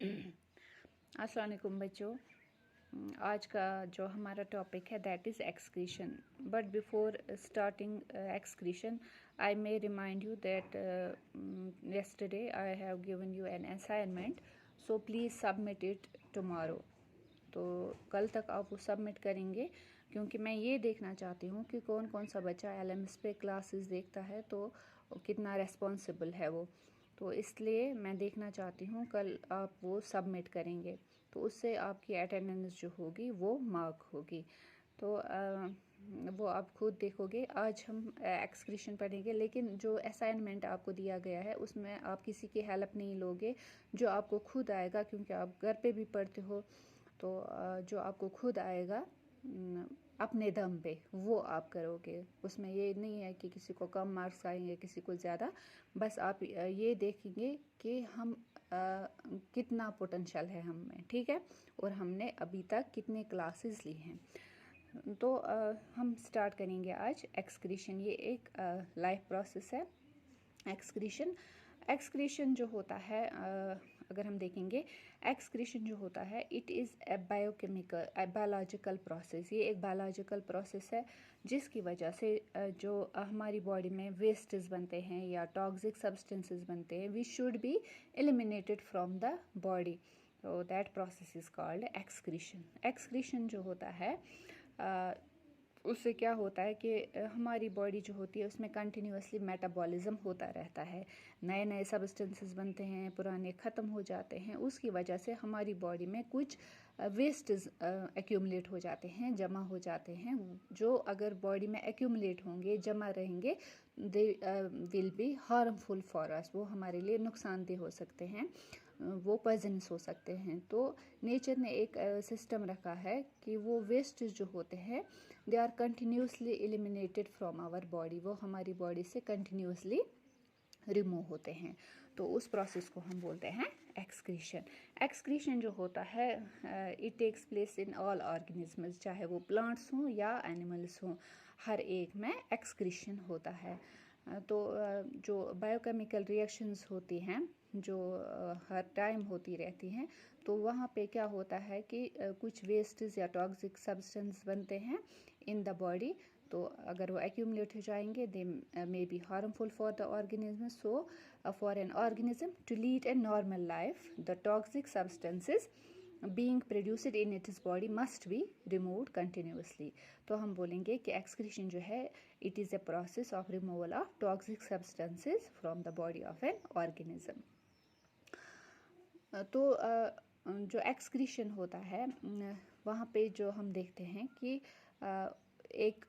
अस्सलाम वालेकुम बच्चों। आज का जो हमारा टॉपिक है that is excretion. But before starting excretion I may remind you that yesterday I have given you an assignment, so please submit it tomorrow। तो कल तक आप वो सबमिट करेंगे, क्योंकि मैं ये देखना चाहती हूँ कि कौन कौन सा बच्चा LMS पे क्लासेस देखता है, तो कितना रेस्पॉन्सिबल है वो। तो इसलिए मैं देखना चाहती हूँ कल आप वो सबमिट करेंगे, तो उससे आपकी अटेंडेंस जो होगी वो मार्क होगी। तो वो आप खुद देखोगे। आज हम एक्सक्रीशन पढ़ेंगे, लेकिन जो असाइनमेंट आपको दिया गया है उसमें आप किसी की हेल्प नहीं लोगे, जो आपको खुद आएगा, क्योंकि आप घर पे भी पढ़ते हो। तो जो आपको खुद आएगा अपने दम पे वो आप करोगे। उसमें ये नहीं है कि किसी को कम मार्क्स आएंगे, किसी को ज़्यादा। बस आप ये देखेंगे कि हम कितना पोटेंशियल है हम में, ठीक है, और हमने अभी तक कितने क्लासेस ली हैं। तो हम स्टार्ट करेंगे आज एक्सक्रीशन। ये एक लाइफ प्रोसेस है एक्सक्रीशन। एक्सक्रीशन जो होता है, अगर हम देखेंगे, एक्सक्रीशन जो होता है it is a biochemical biological process. ये एक बायोलॉजिकल प्रोसेस है जिसकी वजह से जो हमारी बॉडी में वेस्टेज बनते हैं या टॉक्सिक सब्सटेंसेस बनते हैं, we should be eliminated from the body. तो that process is called excretion. Excretion जो होता है उससे क्या होता है कि हमारी बॉडी जो होती है उसमें कंटिन्यूअसली मेटाबॉलिज्म होता रहता है। नए नए सब्सटेंसेस बनते हैं, पुराने ख़त्म हो जाते हैं। उसकी वजह से हमारी बॉडी में कुछ वेस्टेज एक्यूमुलेट हो जाते हैं, जमा हो जाते हैं, जो अगर बॉडी में एक्यूमुलेट होंगे, जमा रहेंगे, they will be harmful for us. वो हमारे लिए नुकसानदेह हो सकते हैं, वो पॉइजनस हो सकते हैं। तो नेचर ने एक सिस्टम रखा है कि वो वेस्ट जो होते हैं they are continuously eliminated from our body. वो हमारी बॉडी से कंटिन्यूसली रिमूव होते हैं। तो उस प्रोसेस को हम बोलते हैं एक्सक्रीशन। एक्सक्रीशन जो होता है it takes place in all organisms, चाहे वो प्लांट्स हों या एनिमल्स हों, हर एक में एक्सक्रीशन होता है। तो जो बायोकेमिकल रिएक्शंस होती हैं जो हर टाइम होती रहती हैं, तो वहाँ पे क्या होता है कि कुछ वेस्टेज या टॉक्सिक सब्सटेंस बनते हैं इन द बॉडी। तो अगर वो एक्यूमुलेट हो जाएंगे they may be harmful for the organism. So for an organism to lead a normal life the toxic substances being produced in its body must be removed continuously। तो हम बोलेंगे कि excretion जो है it is a process of removal of toxic substances from the body of an organism। तो जो excretion होता है वहाँ पे जो हम देखते हैं कि एक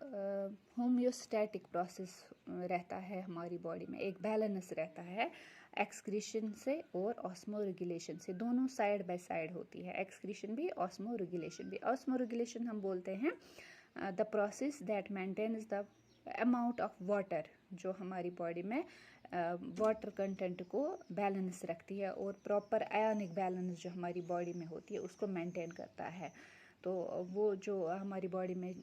होम्योस्टैटिक प्रोसेस रहता है हमारी बॉडी में, एक बैलेंस रहता है एक्सक्रीशन से और ऑस्मो रेगुलेशन से। दोनों साइड बाय साइड होती है, एक्सक्रीशन भी, ऑस्मो रेगुलेशन भी। ऑस्मो रेगुलेशन हम बोलते हैं the process that maintains the amount of water, जो हमारी बॉडी में वाटर कंटेंट को बैलेंस रखती है और प्रॉपर आयनिक बैलेंस जो हमारी बॉडी में होती है उसको मेंटेन करता है। तो वो जो हमारी बॉडी में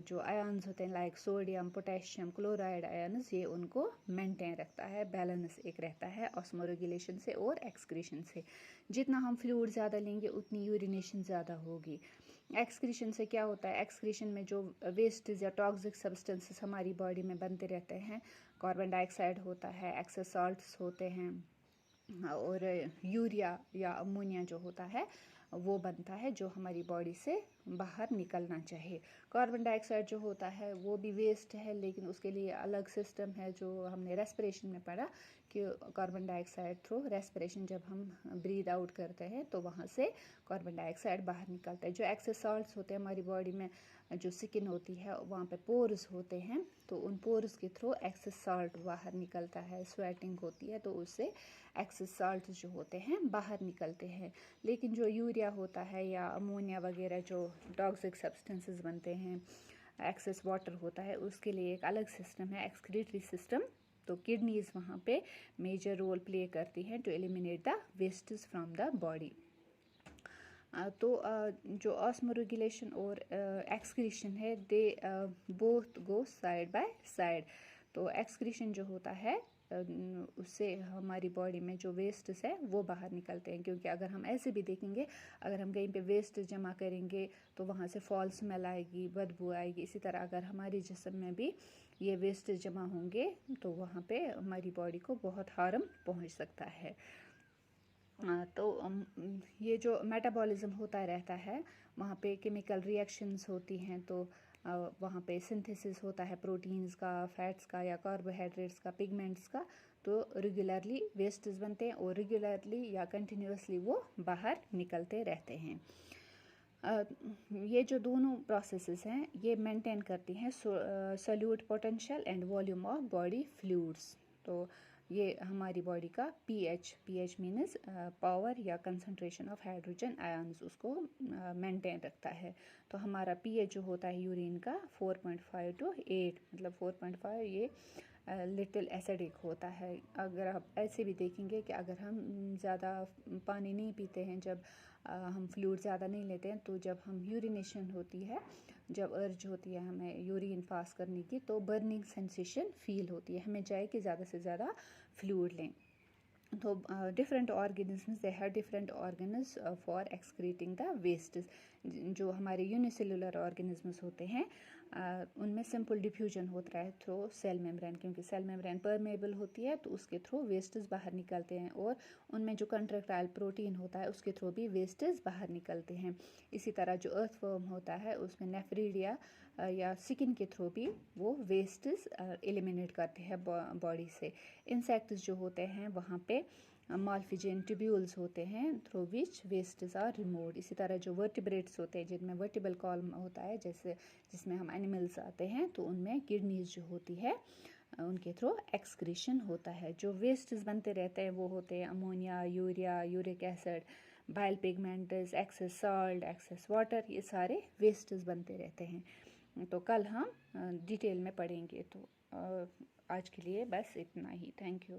जो आयन्स होते हैं like sodium, potassium, chloride ions, ये उनको मेंटेन रखता है, बैलेंस एक रहता है ऑस्मो रेगुलेशन से और एक्सक्रीशन से। जितना हम फ्लूइड ज़्यादा लेंगे उतनी यूरिनेशन ज़्यादा होगी। एक्सक्रीशन से क्या होता है, एक्सक्रीशन में जो वेस्टेज या टॉक्सिक सब्सटेंसेस हमारी बॉडी में बनते रहते हैं, कार्बन डाइऑक्साइड होता है, एक्सेस साल्ट्स होते हैं, और यूरिया या अमोनिया जो होता है वो बनता है, जो हमारी बॉडी से बाहर निकलना चाहिए। कार्बन डाइऑक्साइड जो होता है वो भी वेस्ट है, लेकिन उसके लिए अलग सिस्टम है जो हमने रेस्पिरेशन में पढ़ा कि कार्बन डाइऑक्साइड थ्रू रेस्पिरेशन जब हम ब्रीद आउट करते हैं तो वहाँ से कार्बन डाइऑक्साइड बाहर निकलता है। जो एक्सेस साल्ट्स होते हैं हमारी बॉडी में, जो स्किन होती है वहाँ पे पोर्स होते हैं, तो उन पोर्स के थ्रू एक्सेस साल्ट बाहर निकलता है। स्वेटिंग होती है तो उससे एक्सेस साल्ट जो होते हैं बाहर निकलते हैं। लेकिन जो यूरिया होता है या अमोनिया वगैरह जो टॉक्सिक सब्सटेंसेस बनते हैं, एक्सेस वाटर होता है, उसके लिए एक अलग सिस्टम है, एक्सक्रीटरी सिस्टम। तो किडनीज वहाँ पे मेजर रोल प्ले करती हैं to eliminate the wastage from the body. तो जो ऑस्मो रेगुलेशन और एक्सक्रीशन है they both go side by side. तो एक्सक्रीशन जो होता है उससे हमारी बॉडी में जो वेस्ट्स है वो बाहर निकलते हैं। क्योंकि अगर हम ऐसे भी देखेंगे, अगर हम कहीं पे वेस्ट जमा करेंगे तो वहाँ से फॉल स्मेल आएगी, बदबू आएगी। इसी तरह अगर हमारे जिस्म में भी ये वेस्ट जमा होंगे तो वहाँ पे हमारी बॉडी को बहुत हार्म पहुँच सकता है। तो ये जो मेटाबॉलिज्म होता रहता है, वहाँ पे केमिकल रिएक्शंस होती हैं, तो वहाँ पे सिंथेसिस होता है प्रोटीन्स का, फैट्स का या कार्बोहाइड्रेट्स का, पिगमेंट्स का। तो रेगुलरली वेस्ट्स बनते हैं और रेगुलरली या कंटिन्यूसली वो बाहर निकलते रहते हैं। ये जो दोनों प्रोसेसेस हैं ये मेंटेन करती हैं solute potential and volume of body fluids. तो ये हमारी बॉडी का पीएच मीन्स पावर या कंसंट्रेशन ऑफ हाइड्रोजन आयन्स उसको मेंटेन रखता है। तो हमारा पीएच जो होता है यूरिन का 4.5 to 8, मतलब 4.5 ये लिटिल एसिडिक होता है। अगर आप ऐसे भी देखेंगे कि अगर हम ज़्यादा पानी नहीं पीते हैं, जब हम फ्लूइड ज़्यादा नहीं लेते हैं, तो जब हम यूरिनेशन होती है, जब अर्ज होती है हमें यूरिन पास करने की, तो बर्निंग सेंसेशन फील होती है। हमें चाहिए कि ज़्यादा से ज़्यादा फ्लूइड लें। तो different organisms they have different organs for excreting the waste. जो हमारे यूनिसेलुलर ऑर्गेनिजम्स होते हैं उनमें सिंपल डिफ्यूजन होता है थ्रू सेल मेम्ब्रेन, क्योंकि सेल मेम्ब्रेन परमेबल होती है, तो उसके थ्रू वेस्टेज बाहर निकलते हैं। और उनमें जो कंट्रेक्टाइल प्रोटीन होता है उसके थ्रू भी वेस्टेज बाहर निकलते हैं। इसी तरह जो अर्थवर्म होता है उसमें नेफ्रीडिया या स्किन के थ्रू भी वो वेस्टेज एलिमिनेट करते हैं बॉडी से। इंसेक्ट्स जो होते हैं वहाँ पे माल्फिजियन ट्यूब्यूल्स होते हैं through which wastage are removed. इसी तरह जो वर्टिब्रेट्स होते हैं जिनमें वर्टिबल कॉलम होता है, जैसे जिसमें हम एनिमल्स आते हैं, तो उनमें किडनीज जो होती है उनके थ्रू एक्सक्रीशन होता है। जो वेस्टेज बनते रहते हैं वो होते हैं ammonia, urea, uric acid, bile pigments, excess salt, excess water, ये सारे वेस्टेज बनते रहते हैं। तो कल हम डिटेल में पढ़ेंगे। तो आज के लिए बस इतना ही। Thank you.